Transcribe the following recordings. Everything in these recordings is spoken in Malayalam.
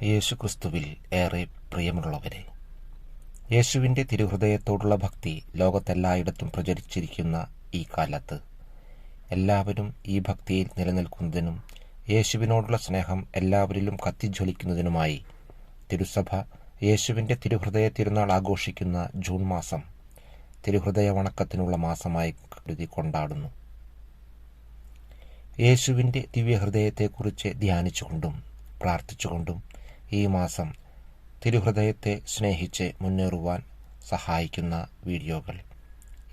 യേശുക്രിസ്തുവിൽ ഏറെ പ്രിയമുള്ളവരെ, യേശുവിൻ്റെ തിരുഹൃദയത്തോടുള്ള ഭക്തി ലോകത്തെല്ലായിടത്തും പ്രചരിച്ചിരിക്കുന്ന ഈ കാലത്ത് എല്ലാവരും ഈ ഭക്തിയിൽ നിലനിൽക്കുന്നതിനും യേശുവിനോടുള്ള സ്നേഹം എല്ലാവരിലും കത്തിജ്വലിക്കുന്നതിനുമായി തിരുസഭ യേശുവിൻ്റെ തിരുഹൃദയ തിരുനാൾ ആഘോഷിക്കുന്ന ജൂൺ മാസം തിരുഹൃദയ വണക്കത്തിനുള്ള മാസമായി കരുതി കൊണ്ടാടുന്നു. യേശുവിൻ്റെ ദിവ്യഹൃദയത്തെക്കുറിച്ച് ധ്യാനിച്ചുകൊണ്ടും പ്രാർത്ഥിച്ചുകൊണ്ടും ഈ മാസം തിരുഹൃദയത്തെ സ്നേഹിച്ച് മുന്നേറുവാൻ സഹായിക്കുന്ന വീഡിയോകൾ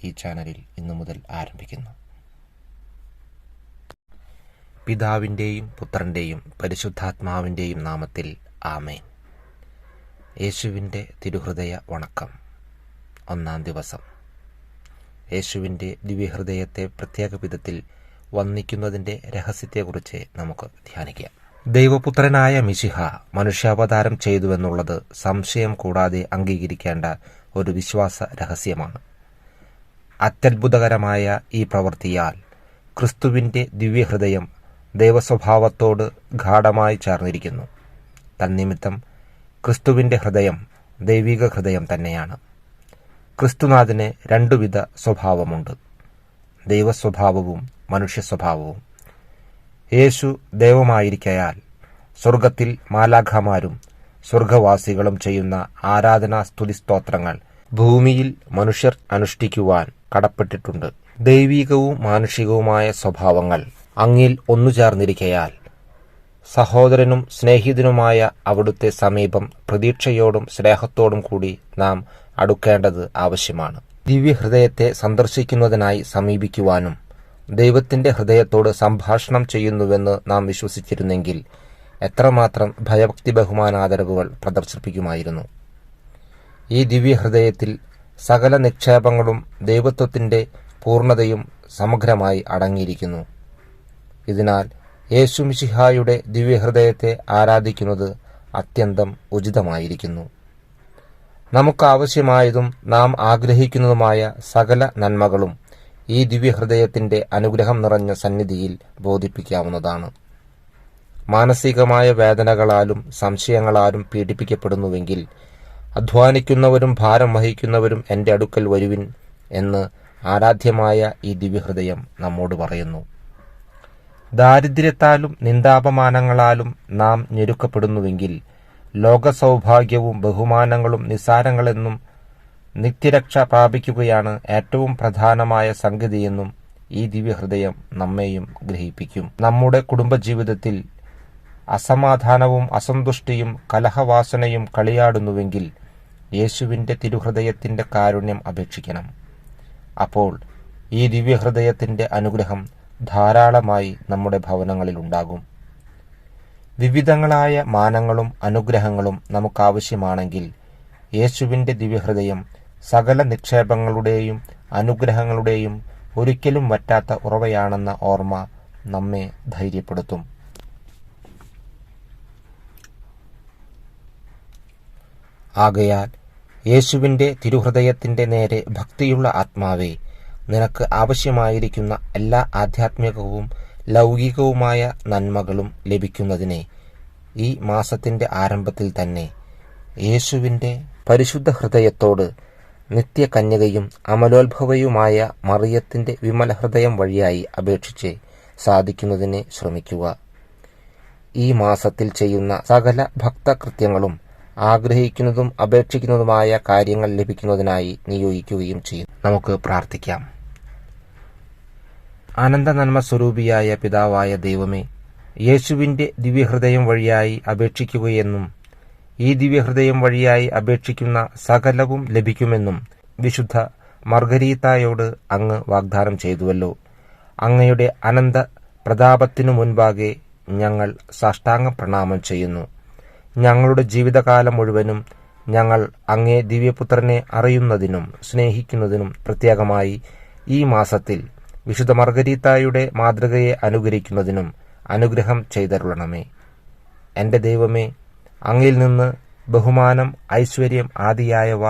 ഈ ചാനലിൽ ഇന്നു മുതൽ ആരംഭിക്കുന്നു. പിതാവിൻ്റെയും പുത്രൻ്റെയും പരിശുദ്ധാത്മാവിൻ്റെയും നാമത്തിൽ ആമേൻ. യേശുവിൻ്റെ തിരുഹൃദയ വണക്കം, ഒന്നാം ദിവസം. യേശുവിൻ്റെ ദിവ്യഹൃദയത്തെ പ്രത്യേക വിധത്തിൽ വന്ദിക്കുന്നതിൻ്റെ രഹസ്യത്തെക്കുറിച്ച് നമുക്ക് ധ്യാനിക്കാം. ദൈവപുത്രനായ മിശിഹ മനുഷ്യാവതാരം ചെയ്തുവെന്നുള്ളത് സംശയം കൂടാതെ അംഗീകരിക്കേണ്ട ഒരു വിശ്വാസ രഹസ്യമാണ്. അത്യത്ഭുതകരമായ ഈ പ്രവൃത്തിയാൽ ക്രിസ്തുവിൻ്റെ ദിവ്യഹൃദയം ദൈവസ്വഭാവത്തോട് ഗാഢമായി ചേർന്നിരിക്കുന്നു. തന്നിമിത്തം ക്രിസ്തുവിൻ്റെ ഹൃദയം ദൈവിക ഹൃദയം തന്നെയാണ്. ക്രിസ്തുനാഥന് രണ്ടുവിധ സ്വഭാവമുണ്ട്, ദൈവസ്വഭാവവും മനുഷ്യ സ്വഭാവവും. യേശു ദൈവമായിരിക്കയാൽ സ്വർഗത്തിൽ മാലാഖമാരും സ്വർഗവാസികളും ചെയ്യുന്ന ആരാധനാ സ്തുതിസ്തോത്രങ്ങൾ ഭൂമിയിൽ മനുഷ്യർ അനുഷ്ഠിക്കുവാൻ കടപ്പെട്ടിട്ടുണ്ട്. ദൈവികവും മാനുഷികവുമായ സ്വഭാവങ്ങൾ അങ്ങിൽ ഒന്നുചേർന്നിരിക്കയാൽ സഹോദരനും സ്നേഹിതനുമായ അവിടുത്തെ സമീപം പ്രതീക്ഷയോടും സ്നേഹത്തോടും കൂടി നാം അടുക്കേണ്ടത് ആവശ്യമാണ്. ദിവ്യഹൃദയത്തെ സന്ദർശിക്കുന്നതിനായി സമീപിക്കുവാനും ദൈവത്തിൻ്റെ ഹൃദയത്തോട് സംഭാഷണം ചെയ്യുന്നുവെന്ന് നാം വിശ്വസിച്ചിരുന്നെങ്കിൽ എത്രമാത്രം ഭയഭക്തി ബഹുമാനാദരവുകൾ പ്രദർശിപ്പിക്കുമായിരുന്നു. ഈ ദിവ്യഹൃദയത്തിൽ സകല നിക്ഷേപങ്ങളും ദൈവത്വത്തിൻ്റെ പൂർണ്ണതയും സമഗ്രമായി അടങ്ങിയിരിക്കുന്നു. ഇതിനാൽ യേശു മിശിഹായുടെ ദിവ്യഹൃദയത്തെ ആരാധിക്കുന്നത് അത്യന്തം ഉചിതമായിരിക്കുന്നു. നമുക്കാവശ്യമായതും നാം ആഗ്രഹിക്കുന്നതുമായ സകല നന്മകളും ഈ ദിവ്യഹൃദയത്തിൻ്റെ അനുഗ്രഹം നിറഞ്ഞ സന്നിധിയിൽ ബോധിപ്പിക്കാവുന്നതാണ്. മാനസികമായ വേദനകളാലും സംശയങ്ങളാലും പീഡിപ്പിക്കപ്പെടുന്നുവെങ്കിൽ അധ്വാനിക്കുന്നവരും ഭാരം വഹിക്കുന്നവരും എൻ്റെ അടുക്കൽ വരുവിൻ എന്ന് ആരാധ്യമായ ഈ ദിവ്യഹൃദയം നമ്മോട് പറയുന്നു. ദാരിദ്ര്യത്താലും നിന്ദാപമാനങ്ങളാലും നാം ഞെരുക്കപ്പെടുന്നുവെങ്കിൽ ലോകസൗഭാഗ്യവും ബഹുമാനങ്ങളും നിസ്സാരങ്ങളെന്നും നിത്യരക്ഷ പ്രാപിക്കുകയാണ് ഏറ്റവും പ്രധാനമായ സംഗതിയെന്നും ഈ ദിവ്യഹൃദയം നമ്മെയും ഗ്രഹിപ്പിക്കും. നമ്മുടെ കുടുംബജീവിതത്തിൽ അസമാധാനവും അസന്തുഷ്ടിയും കലഹവാസനയും കളിയാടുന്നുവെങ്കിൽ യേശുവിൻ്റെ തിരുഹൃദയത്തിൻ്റെ കാരുണ്യം അപേക്ഷിക്കണം. അപ്പോൾ ഈ ദിവ്യഹൃദയത്തിൻ്റെ അനുഗ്രഹം ധാരാളമായി നമ്മുടെ ഭവനങ്ങളിലുണ്ടാകും. വിവിധങ്ങളായ മാനങ്ങളും അനുഗ്രഹങ്ങളും നമുക്കാവശ്യമാണെങ്കിൽ യേശുവിൻ്റെ ദിവ്യഹൃദയം സകല നിക്ഷേപങ്ങളുടെയും അനുഗ്രഹങ്ങളുടെയും ഒരിക്കലും വറ്റാത്ത ഉറവയാണെന്ന ഓർമ്മ നമ്മെ ധൈര്യപ്പെടുത്തും. ആകയാൽ യേശുവിൻ്റെ തിരുഹൃദയത്തിൻ്റെ നേരെ ഭക്തിയുള്ള ആത്മാവേ, നിനക്ക് ആവശ്യമായിരിക്കുന്ന എല്ലാ ആധ്യാത്മികവും ലൗകികവുമായ നന്മകളും ലഭിക്കുന്നതിനെ ഈ മാസത്തിൻ്റെ ആരംഭത്തിൽ തന്നെ യേശുവിൻ്റെ പരിശുദ്ധ ഹൃദയത്തോട് നിത്യകന്യകയും അമലോത്ഭവയുമായ മറിയത്തിൻ്റെ വിമല ഹൃദയം വഴിയായി അപേക്ഷിച്ച് സാധിക്കുന്നതിന് ശ്രമിക്കുക. ഈ മാസത്തിൽ ചെയ്യുന്ന സകല ഭക്തകൃത്യങ്ങളും ആഗ്രഹിക്കുന്നതും അപേക്ഷിക്കുന്നതുമായ കാര്യങ്ങൾ ലഭിക്കുന്നതിനായി നിയോഗിക്കുകയും ചെയ്യും. നമുക്ക് പ്രാർത്ഥിക്കാം. അനന്ത നന്മ സ്വരൂപിയായ പിതാവായ ദൈവമേ, യേശുവിൻ്റെ ദിവ്യഹൃദയം വഴിയായി അപേക്ഷിക്കുകയെന്നും ഈ ദിവ്യഹൃദയം വഴിയായി അപേക്ഷിക്കുന്ന സകലവും ലഭിക്കുമെന്നും വിശുദ്ധ മർഗരീത്തായോട് അങ്ങ് വാഗ്ദാനം ചെയ്തുവല്ലോ. അങ്ങയുടെ അനന്ത പ്രതാപത്തിനു മുൻപാകെ ഞങ്ങൾ സാഷ്ടാംഗ പ്രണാമം ചെയ്യുന്നു. ഞങ്ങളുടെ ജീവിതകാലം മുഴുവനും ഞങ്ങൾ അങ്ങേ ദിവ്യപുത്രനെ അറിയുന്നതിനും സ്നേഹിക്കുന്നതിനും പ്രത്യേകമായി ഈ മാസത്തിൽ വിശുദ്ധ മർഗരീത്തായുടെ മാതൃകയെ അനുകരിക്കുന്നതിനും അനുഗ്രഹം ചെയ്തരുളണമേ. എൻ്റെ ദൈവമേ, അങ്ങിൽ നിന്ന് ബഹുമാനം, ഐശ്വര്യം ആദിയായവ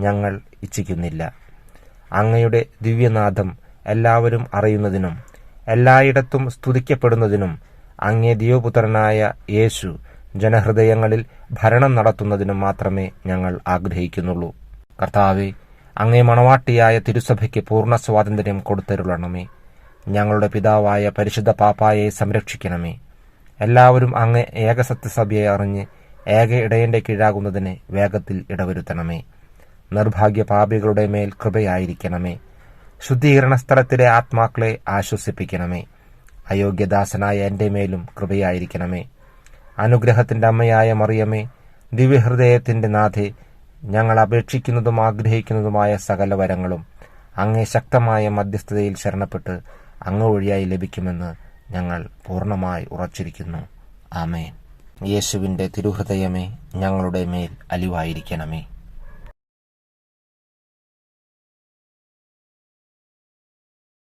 ഞങ്ങൾ ഇച്ഛിക്കുന്നില്ല. അങ്ങയുടെ ദിവ്യനാഥം എല്ലാവരും അറിയുന്നതിനും എല്ലായിടത്തും സ്തുതിക്കപ്പെടുന്നതിനും അങ്ങേ ദൈവപുത്രനായ യേശു ജനഹൃദയങ്ങളിൽ ഭരണം നടത്തുന്നതിനും മാത്രമേ ഞങ്ങൾ ആഗ്രഹിക്കുന്നുള്ളൂ. കർത്താവേ, അങ്ങേ മണവാട്ടിയായ തിരുസഭയ്ക്ക് പൂർണ്ണ സ്വാതന്ത്ര്യം കൊടുത്തരുളണമേ. ഞങ്ങളുടെ പിതാവായ പരിശുദ്ധ പാപ്പായെ സംരക്ഷിക്കണമേ. എല്ലാവരും അങ്ങേ ഏകസത്യസഭയെ അറിഞ്ഞ് ഏക ഇടയന്റെ കീഴാകുന്നതിന് വേഗത്തിൽ ഇടവരുത്തണമേ. നിർഭാഗ്യ പാപികളുടെ മേൽ കൃപയായിരിക്കണമേ. ശുദ്ധീകരണ സ്ഥലത്തിലെ ആത്മാക്കളെ ആശ്വസിപ്പിക്കണമേ. അയോഗ്യദാസനായ എൻ്റെ മേലും കൃപയായിരിക്കണമേ. അനുഗ്രഹത്തിൻ്റെ അമ്മയായ മറിയമേ, ദിവ്യഹൃദയത്തിൻ്റെ നാഥേ, ഞങ്ങൾ അപേക്ഷിക്കുന്നതും ആഗ്രഹിക്കുന്നതുമായ സകല വരങ്ങളും അങ്ങേ ശക്തമായ മധ്യസ്ഥതയിൽ ശരണപ്പെട്ട് അങ്ങ് വഴിയായി ലഭിക്കുമെന്ന് ഞങ്ങൾ പൂർണ്ണമായി ഉറച്ചിരിക്കുന്നു. ആമേൻ. യേശുവിൻ്റെ തിരുഹൃദയമേ, ഞങ്ങളുടെ മേൽ അലിവായിരിക്കണമേ.